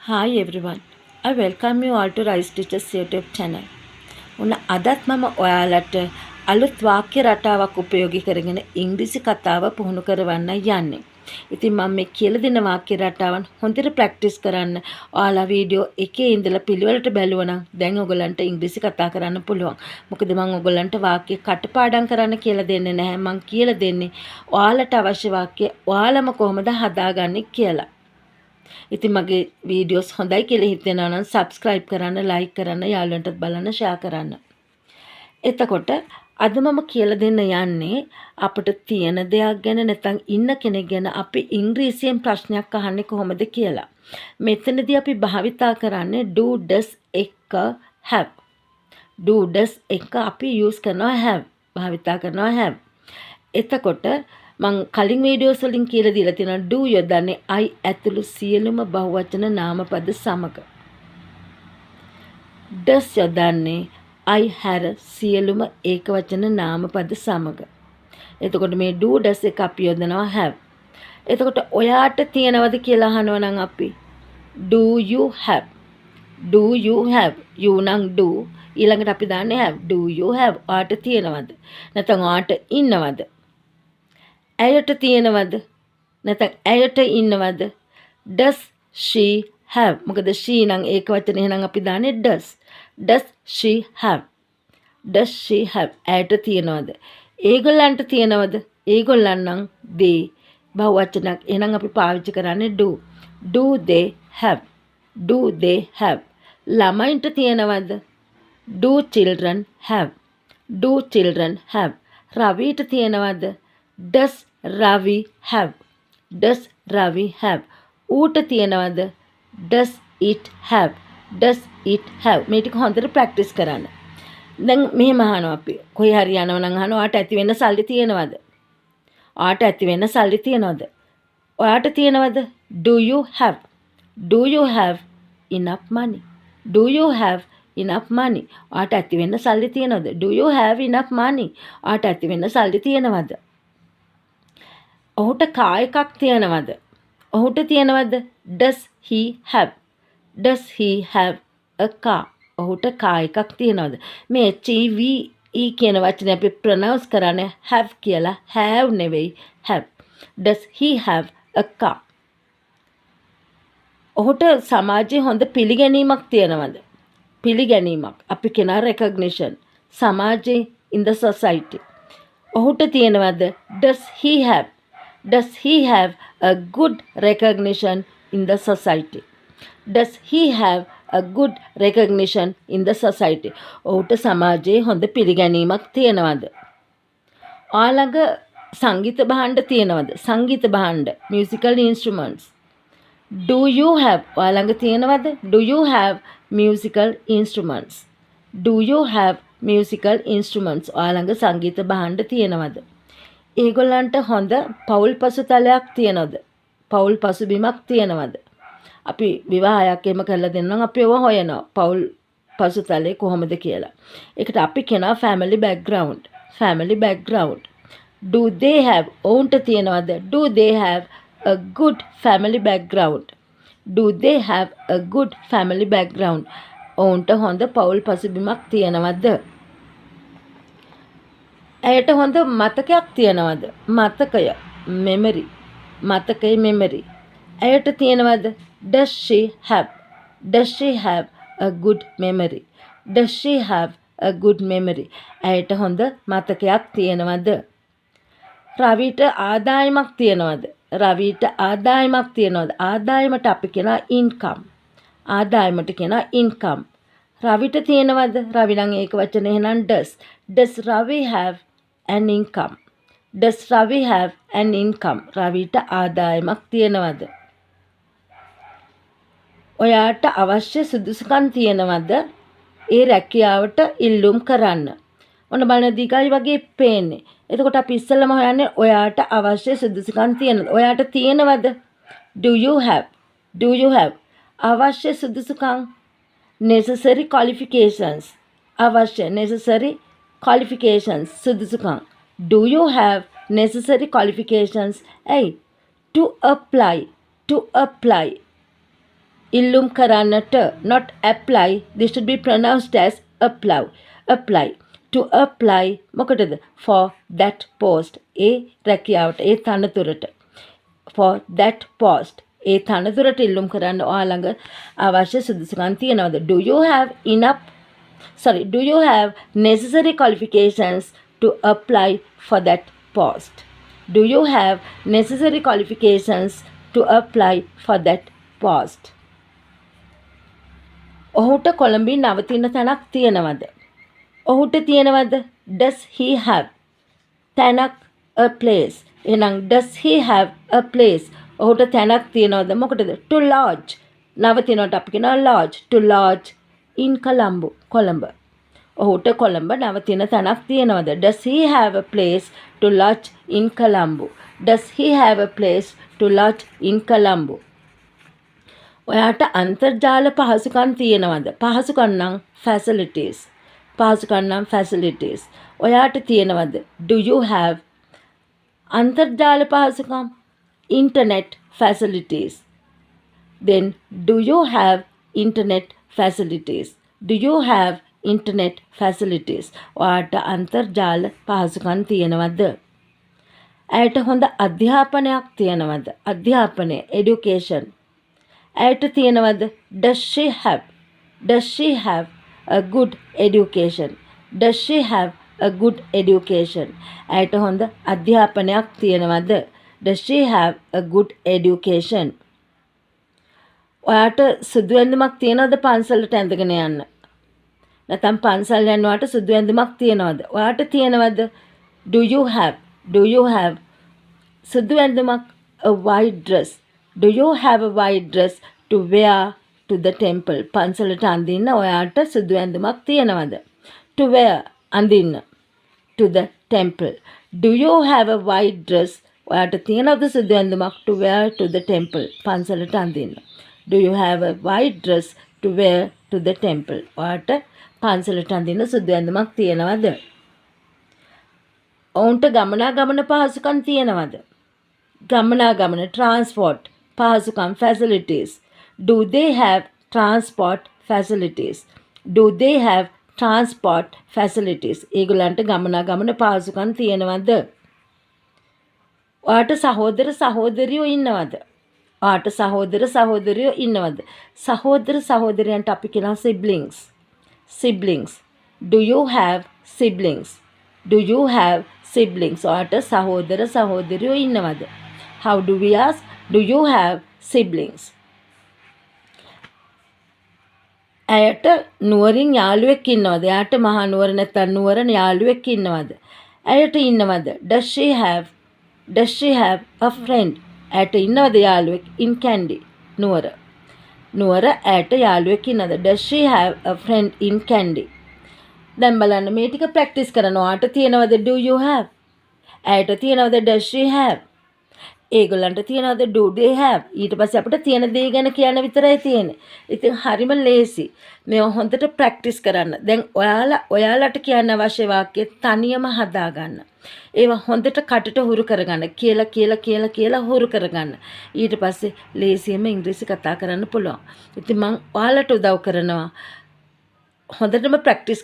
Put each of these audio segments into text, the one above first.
Hi everyone. I welcome you all to Royce Teacher's YouTube channel. උන අදත් මම ඔයාලට අලුත් වාක්‍ය රටාවක් උපයෝගී කරගෙන ඉංග්‍රීසි කතාව පුහුණු කරවන්න යන්නේ. ඉතින් මම මේ කියලා දෙන වාක්‍ය රටාවන් හොඳට ප්‍රැක්ටිස් කරන්න ඔයාලා වීඩියෝ එකේ ඉඳලා පිළිවෙලට බැලුවා නම් දැන් ඔයගලන්ට ඉංග්‍රීසි කතා කරන්න පුළුවන්. මොකද මම ඔයගලන්ට වාක්‍ය කටපාඩම් කරන්න කියලා දෙන්නේ නැහැ. මම කියලා දෙන්නේ ඔයාලට අවශ්‍ය වාක්‍ය ඔයාලම කොහොමද හදාගන්නේ කියලා. ඉතින් මගේ වීඩියෝස් හොඳයි කියලා හිතෙනවා නම් subscribe කරන්න, like කරන්න, යාළුවන්ටත් බලන්න, share කරන්න. එතකොට අද මම කියලා දෙන්න යන්නේ අපිට තියෙන දෙයක් ගැන නැත්නම් ඉන්න කෙනෙක් ගැන අපි ඉංග්‍රීසියෙන් ප්‍රශ්නයක් අහන්නේ කොහොමද කියලා. මෙතනදී අපි භාවිතා කරන්නේ do does එක have. do does එක අපි use කරනවා have. භාවිතා කරනවා have. එතකොට මං කලින් වීඩියෝස් වලින් කියලා දීලා තියෙනවා do යොදන්නේ I ඇතුළු සියලුම බහුවචන නාමපද සමග. does යොදන්නේ I හැර සියලුම ඒකවචන නාමපද සමග. එතකොට මේ do does එක අපි යොදනවා have. එතකොට ඔයාට තියෙනවද කියලා අහනවා නම් අපි do you have? do you have? you නම් do ඊළඟට අපි දාන්නේ have. do you have? ඔයාට තියෙනවද? නැත්නම් ඔයාට ඉන්නවද? ඇයට තියෙනවද? නැත්නම් ඇයට ඉන්නවද? does she have? මොකද she නම් ඒක වචන එහෙනම් අපි දාන්නේ does. does she have? does she have? ඇයට තියෙනවද? ඒගොල්ලන්ට තියෙනවද? ඒගොල්ලන් නම් they බහුවචනක් එහෙනම් අපි පාවිච්චි කරන්නේ do. do they have? do they have? ළමයින්ට තියෙනවද? do children have? do children have? රවිට තියෙනවද? does Ravi have? does Ravi have? ඌට තියෙනවද? does it have? does it have? මේ ටික හොඳට ප්‍රැක්ටිස් කරන්න. දැන් මෙහෙම අහනවා අපි. කොයි හරි යනවා නම් අහනවා ඔයාට ඇති වෙන්න සල්ලි තියෙනවද? ඔයාට ඇති වෙන්න සල්ලි තියෙනවද? ඔයාට තියෙනවද? do you have? do you have enough money? do you have enough money? ඔයාට ඇති වෙන්න සල්ලි තියෙනවද? do you have enough money? ඔයාට ඇති වෙන්න සල්ලි තියෙනවද? ඔහුට කාර් එකක් තියෙනවද? ඔහුට තියෙනවද? does he have? does he have a car? ඔහුට කාර් එකක් තියෙනවද? මේ HEVE කියන වචනේ අපි ප්‍රොනවුන්ස් කරන්නේ have කියලා. have නෙවෙයි have. does he have a car? ඔහුට සමාජයේ හොඳ පිළිගැනීමක් තියෙනවද? පිළිගැනීමක්. අපි කියන recognition. සමාජයේ in the society. ඔහුට තියෙනවද? does he have? does he have a good recognition in the society? does he have a good recognition in the society? ඔහුට සමාජයේ හොඳ පිළිගැනීමක් තියෙනවද? ඔයාලඟ සංගීත භාණ්ඩ තියෙනවද? සංගීත භාණ්ඩ musical instruments. do you have? ඔයාලඟ තියෙනවද? do you have musical instruments? do you have musical instruments? ඔයාලඟ සංගීත භාණ්ඩ තියෙනවද? ඒගොල්ලන්ට හොඳ පෞල් පසුතලයක් තියෙනවද? පෞල් පසුබිමක් තියෙනවද? අපි විවාහයක් එහෙම කරලා දෙන්නම් අපි ඒව හොයනවා. පෞල් පසුතලේ කොහොමද කියලා. ඒකට අපි කියනවා family background. family background. do they have? ඔවුන්ට තියෙනවද? do they have a good family background? do they have a good family background? ඔවුන්ට හොඳ පෞල් පසුබිමක් තියෙනවද? ඇයට හොඳ මතකයක් තියෙනවද? මතකය memory. මතකය memory. ඇයට තියෙනවද? does she have? does she have a good memory? does she have a good memory? ඇයට හොඳ මතකයක් තියෙනවද? රවිට ආදායමක් තියෙනවද? රවිට ආදායමක් තියෙනවද? ආදායමට අපි කියනවා income. ආදායමට කියනවා income. රවිට තියෙනවද? රවි නම් ඒක වචන එහෙනම් does. does Ravi have an income? does Ravi have an income? රවිට ආදායමක් තියෙනවද? ඔයාට අවශ්‍ය සුදුසුකම් තියෙනවද? ඒ රැකියාවට ඉල්ලුම් කරන්න. ඔන්න බලන දිගයි වගේ පේන්නේ. එතකොට අපි ඉස්සෙල්ලම හොයන්නේ ඔයාට අවශ්‍ය සුදුසුකම් තියෙනවද? ඔයාට තියෙනවද? do you have? do you have? අවශ්‍ය සුදුසුකම් necessary qualifications. අවශ්‍ය necessary qualifications සුදුසුකම්. do you have necessary qualifications? to apply. to apply. ඉල්ලුම් කරන්නට, not apply, this should be pronounced as apply. Apply. To apply මොකටද? For that post. ඒ රැකියාවට, ඒ තනතුරට. For that post. ඒ තනතුරට ඉල්ලුම් කරන්න ඔයාළඟ අවශ්‍ය සුදුසුකම් තියෙනවද? Do you have necessary qualifications to apply for that post? Do you have necessary qualifications to apply for that post? ඔහුට කොළඹින් නවතින තැනක් තියෙනවද? ඔහුට තියෙනවද? Does he have තැනක්, a place. එහෙනම් does he have a place? ඔහුට තැනක් තියෙනවද? මොකටද? To lodge. නවතිනවට අපි කියනවා lodge. To lodge in Colombo. Colombo. ඔහුට කොළඹ නවතින තැනක් තියෙනවද? Does he have a place to lodge in Colombo? Does he have a place to lodge in Colombo? ඔයාට අන්තර්ජාල පහසුකම් තියෙනවද? පහසුකම් නම් facilities. පහසුකම් නම් facilities. ඔයාට තියෙනවද? Do you have අන්තර්ජාල පහසුකම්? Internet facilities. Then do you have internet facilities? Do you have internet facilities? ඔයාට අන්තර්ජාල පහසුකම් තියෙනවද? ඇයට හොඳ අධ්‍යාපනයක් තියෙනවද? අධ්‍යාපනය, education. ඇයට තියෙනවද? Does she have a good education? Does she have a good education? ඇයට හොඳ අධ්‍යාපනයක් තියෙනවද? Does she have a good education? ඔයාට සුදු ඇඳුමක් තියෙනවද පන්සලට ඇඳගෙන යන්න? නැත්නම් පන්සල් යනවාට සුදු ඇඳුමක් තියෙනවද? ඔයාට තියෙනවද? Do you have සුදු ඇඳුමක්, a white dress? Do you have a white dress to wear to the temple? පන්සලට අඳින්න ඔයාට සුදු ඇඳුමක් තියෙනවද? To wear අඳින්න to the temple. Do you have a white dress? ඔයාට තියෙනවද සුදු ඇඳුමක් to wear to the temple? පන්සලට අඳින්න. Do you have a white dress to wear to the temple? ඔයාට පන්සලට අඳින්න සුදු ඇඳුමක් තියෙනවද? ඔවුන්ට ගමනාගමන පහසුකම් තියෙනවද? ගමනාගමන, transport පහසුකම්, facilities. Do they have transport facilities? Do they have transport facilities? ඒගොල්ලන්ට ගමනාගමන පහසුකම් තියෙනවද? ඔයාට සහෝදර සහෝදරියෝ ඉන්නවද? ඔයාට සහෝදර සහෝදරියෝ ඉන්නවද? සහෝදර සහෝදරයන්ට අපි කියනවා siblings. Siblings. Do you have siblings? Do you have siblings? ඔයාට සහෝදර සහෝදරියෝ ඉන්නවද? How do we ask? Do you have siblings? ඇයට නුවරින් යාළුවෙක් ඉන්නවද? එයාට මහා නුවර නැත්නම් නුවර යාළුවෙක් ඉන්නවද? ඇයට ඉන්නවද? Does she have a friend? ඇයට ඉන්නවද යාළුවෙක් in Kandy? නුවර. නුවර ඇයට යාළුවෙක් ඉන්නවද? Does she have a friend in Kandy? දැන් බලන්න මේ ටික ප්‍රැක්ටිස් කරනවා. ඔයාට තියෙනවද? Do you have? ඇයට තියෙනවද? Does she have? ඒගොල්ලන්ට තියෙනවද? Do they have? ඊට පස්සේ අපිට තියෙන දේ ගැන කියන්න විතරයි තියෙන්නේ. ඉතින් හරිම ලේසි. මේව හොඳට ප්‍රැක්ටිස් කරන්න. දැන් ඔයාලට කියන්න අවශ්‍ය වාක්‍ය තනියම හදාගන්න. ඒව හොඳට කටට හුරු කරගන්න. කියලා හුරු කරගන්න. ඊට පස්සේ ලේසියෙන්ම ඉංග්‍රීසි කතා කරන්න පුළුවන්. ඉතින් මම ඔයාලට උදව් කරනවා. හොඳටම ප්‍රැක්ටිස්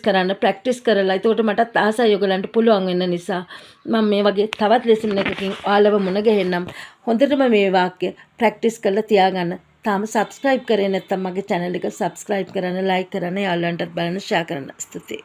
කරලා එතකොට මටත් ආසයි ඔයගලන්ට පුළුවන් වෙන නිසා මම මේ වගේ තවත් ලෙසන් එකකින් ඔයාලව මුණ ගැහෙන්නම්. හොඳටම මේ වාක්‍ය ප්‍රැක්ටිස් කරලා තියාගන්න. තාම subscribe කරේ නැත්නම් මගේ channel එක subscribe කරන්න, like කරන්න, යාළුවන්ටත් බලන්න, share කරන්න. ස්තුතියි.